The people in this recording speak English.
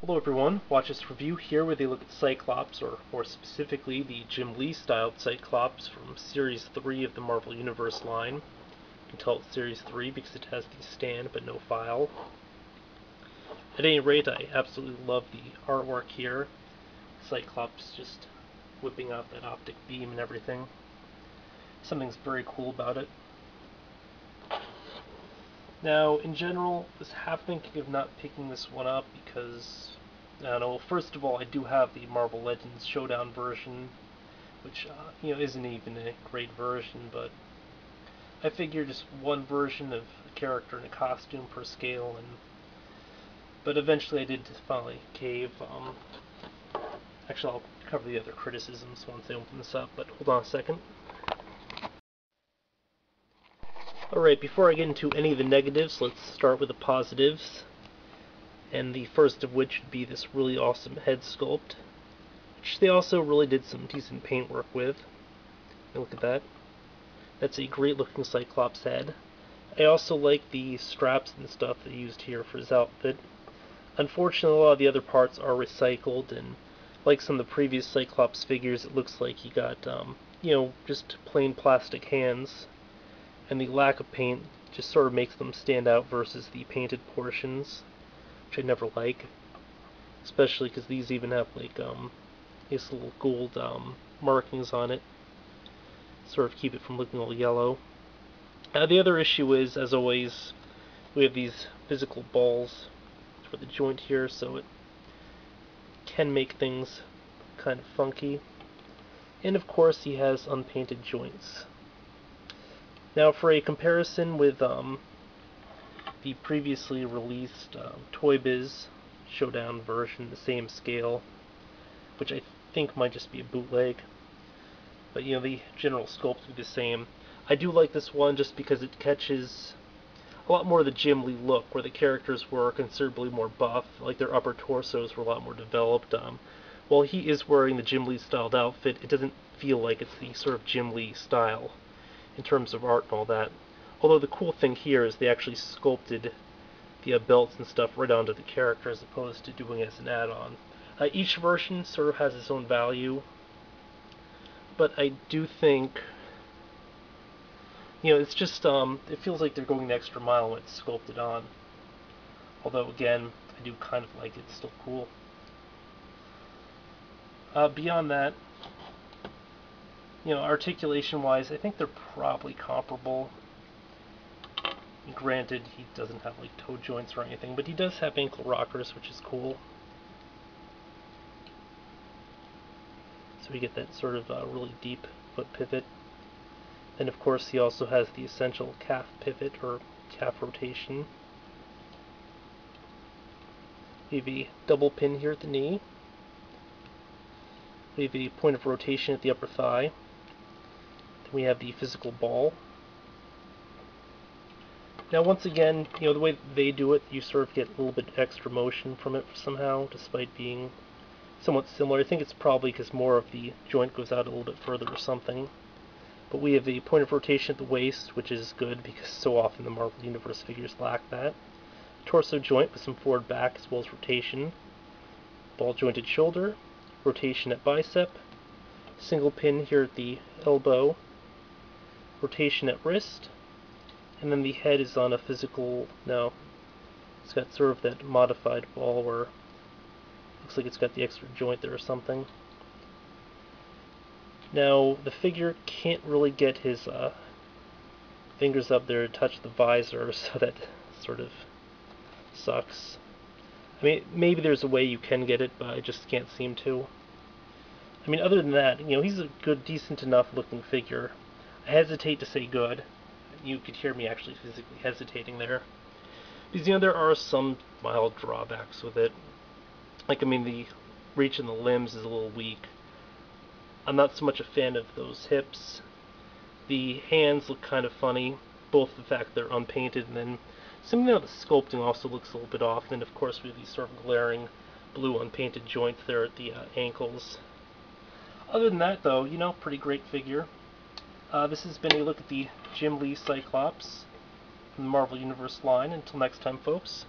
Hello everyone, watch this review here where they look at Cyclops, or more specifically the Jim Lee styled Cyclops from Series 3 of the Marvel Universe line. You can tell it's Series 3 because it has the stand but no file. At any rate, I absolutely love the artwork here. Cyclops just whipping out that optic beam and everything. Something's very cool about it. Now, in general, I was half thinking of not picking this one up because, I don't know, first of all, I do have the Marvel Legends Showdown version, which, isn't even a great version, but I figure just one version of a character in a costume per scale, but eventually I did finally cave. Actually, I'll cover the other criticisms once I open this up, but hold on a second. Alright, before I get into any of the negatives, let's start with the positives. And the first of which would be this really awesome head sculpt, which they also really did some decent paintwork with. Look at that. That's a great looking Cyclops head. I also like the straps and stuff they used here for his outfit. Unfortunately, a lot of the other parts are recycled, and like some of the previous Cyclops figures, it looks like he got, just plain plastic hands. And the lack of paint just sort of makes them stand out versus the painted portions, which I never like. Especially because these even have like these little gold markings on it, sort of keep it from looking all yellow. The other issue is, as always, we have these physical balls for the joint here, so it can make things kind of funky. And of course, he has unpainted joints. Now, for a comparison with the previously released Toy Biz Showdown version, the same scale, which I think might just be a bootleg, but the general sculpt would be the same. I do like this one just because it catches a lot more of the Jim Lee look, where the characters were considerably more buff, like their upper torsos were a lot more developed. While he is wearing the Jim Lee styled outfit, it doesn't feel like it's the sort of Jim Lee style in terms of art and all that. Although the cool thing here is they actually sculpted the belts and stuff right onto the character as opposed to doing it as an add-on. Each version sort of has its own value, but I do think, it's just, it feels like they're going the extra mile when it's sculpted on. Although, again, I do kind of like it, it's still cool. Beyond that, articulation-wise, I think they're probably comparable. Granted, he doesn't have like toe joints or anything, but he does have ankle rockers, which is cool. So we get that sort of really deep foot pivot. And of course, he also has the essential calf pivot, or calf rotation. We have a double pin here at the knee. We have a point of rotation at the upper thigh. Then we have the physical ball. Now, once again, the way they do it, you sort of get a little bit extra motion from it somehow, despite being somewhat similar. I think it's probably because more of the joint goes out a little bit further or something. But we have a point of rotation at the waist, which is good because so often the Marvel Universe figures lack that. Torso joint with some forward back as well as rotation. Ball jointed shoulder, rotation at bicep, single pin here at the elbow, rotation at wrist, and then the head is on a physical, no, it's got sort of that modified ball where it looks like it's got the extra joint there or something. Now, the figure can't really get his fingers up there to touch the visor, so that sort of sucks. I mean, maybe there's a way you can get it, but I just can't seem to. I mean, other than that, he's a good, decent enough looking figure. I hesitate to say good. You could hear me actually physically hesitating there. Because, there are some mild drawbacks with it. Like, the reach in the limbs is a little weak. I'm not so much a fan of those hips. The hands look kind of funny, both the fact they're unpainted, and then something about the sculpting also looks a little bit off. And then, of course, we have these sort of glaring blue unpainted joints there at the ankles. Other than that, though, pretty great figure. This has been a look at the Jim Lee Cyclops from the Marvel Universe line. Until next time, folks.